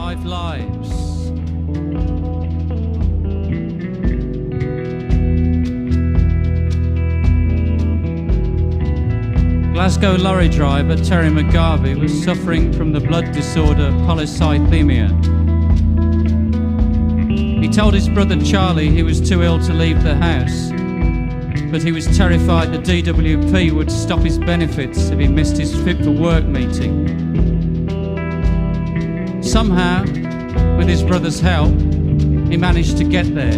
5 lives. Glasgow lorry driver Terry McGarvey was suffering from the blood disorder polycythemia. He told his brother Charlie he was too ill to leave the house, but he was terrified the DWP would stop his benefits if he missed his Fit for Work meeting. Somehow, with his brother's help, he managed to get there,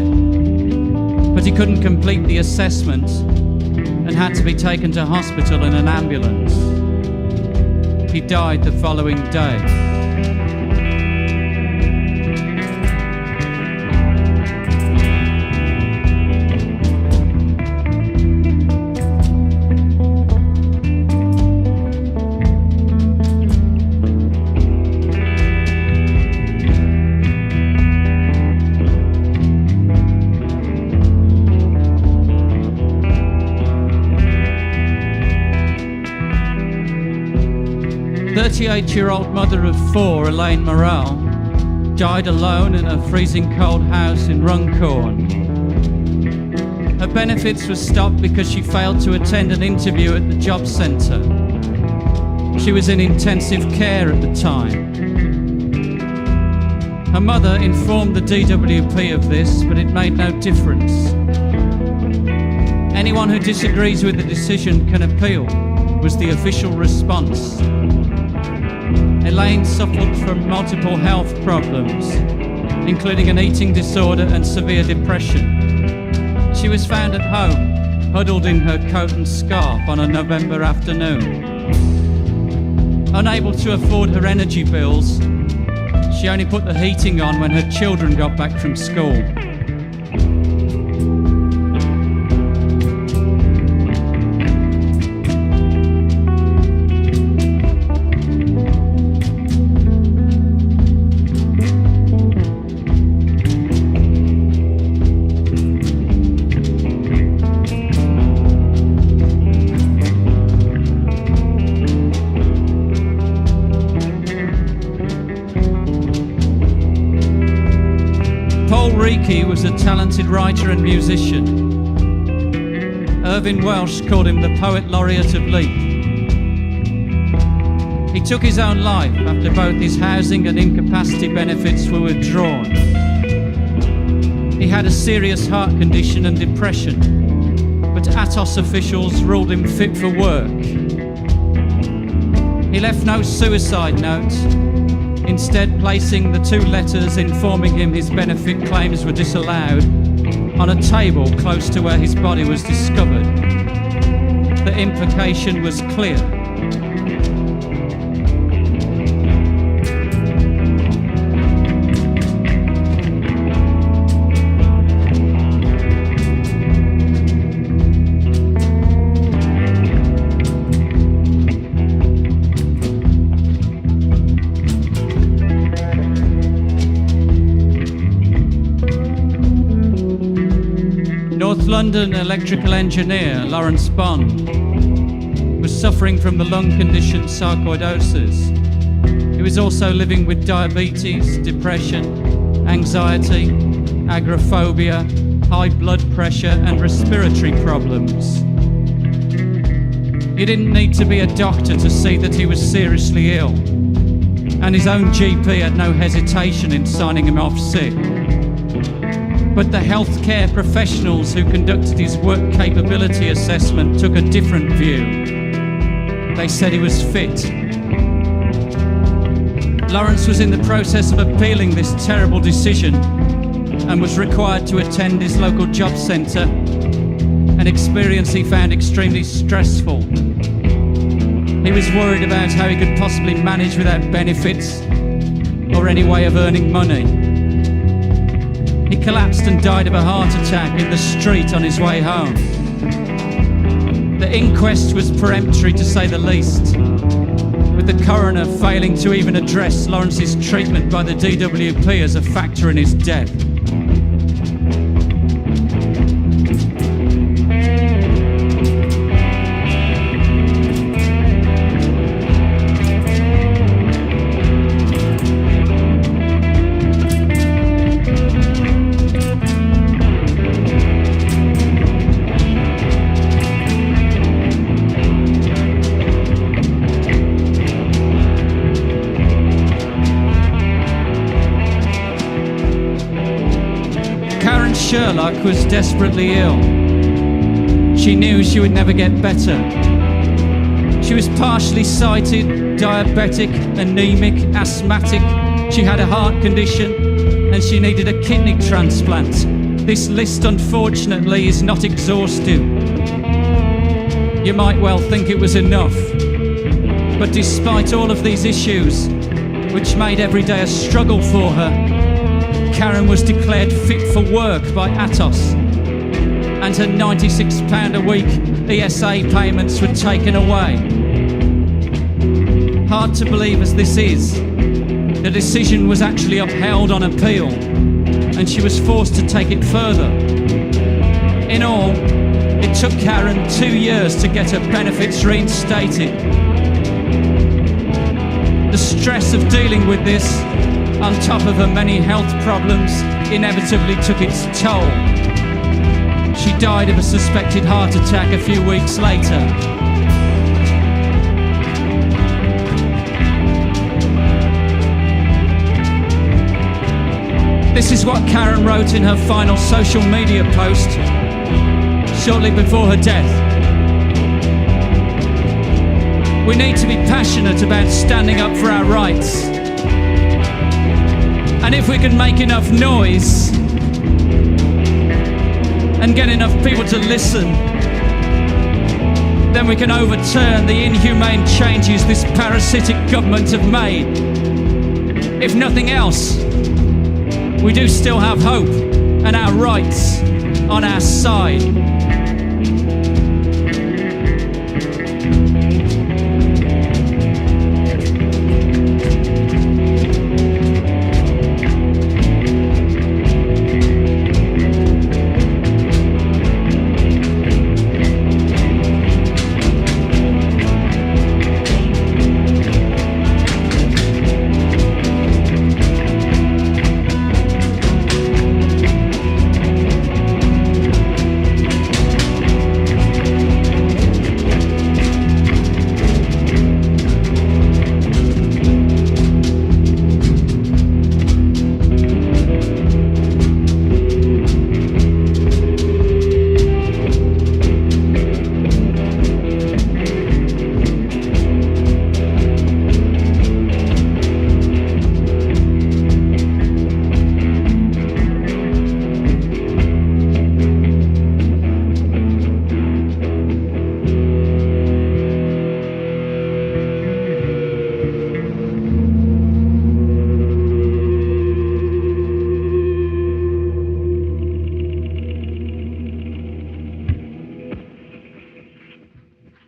but he couldn't complete the assessment and had to be taken to hospital in an ambulance. He died the following day. 38-year-old mother of 4, Elaine Morrell, died alone in a freezing cold house in Runcorn. Her benefits were stopped because she failed to attend an interview at the job centre. She was in intensive care at the time. Her mother informed the DWP of this, but it made no difference. Anyone who disagrees with the decision can appeal, was the official response. Elaine suffered from multiple health problems, including an eating disorder and severe depression. She was found at home, huddled in her coat and scarf on a November afternoon. Unable to afford her energy bills, she only put the heating on when her children got back from school. He was a talented writer and musician. Irvine Welsh called him the Poet Laureate of Leith. He took his own life after both his housing and incapacity benefits were withdrawn. He had a serious heart condition and depression, but Atos officials ruled him fit for work. He left no suicide note, instead placing the 2 letters informing him his benefit claims were disallowed on a table close to where his body was discovered. The implication was clear. North London electrical engineer Lawrence Bond was suffering from the lung condition sarcoidosis. He was also living with diabetes, depression, anxiety, agoraphobia, high blood pressure and respiratory problems. He didn't need to be a doctor to see that he was seriously ill, and his own GP had no hesitation in signing him off sick. But the healthcare professionals who conducted his work capability assessment took a different view. They said he was fit. Lawrence was in the process of appealing this terrible decision and was required to attend his local job centre, an experience he found extremely stressful. He was worried about how he could possibly manage without benefits or any way of earning money. He collapsed and died of a heart attack in the street on his way home. The inquest was peremptory to say the least, with the coroner failing to even address Lawrence's treatment by the DWP as a factor in his death. Sherlock was desperately ill. She knew she would never get better. She was partially sighted, diabetic, anemic, asthmatic. She had a heart condition and she needed a kidney transplant. This list, unfortunately, is not exhaustive. You might well think it was enough. But despite all of these issues, which made every day a struggle for her, Karen was declared fit for work by Atos, and her £96 a week ESA payments were taken away. Hard to believe as this is, the decision was actually upheld on appeal, and she was forced to take it further. In all, it took Karen 2 years to get her benefits reinstated. The stress of dealing with this, on top of her many health problems, inevitably took its toll. She died of a suspected heart attack a few weeks later. This is what Karen wrote in her final social media post shortly before her death. We need to be passionate about standing up for our rights. And if we can make enough noise and get enough people to listen, then we can overturn the inhumane changes this parasitic government have made. If nothing else, we do still have hope and our rights on our side.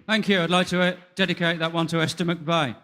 Thank you. I'd like to dedicate that one to Esther McVeigh.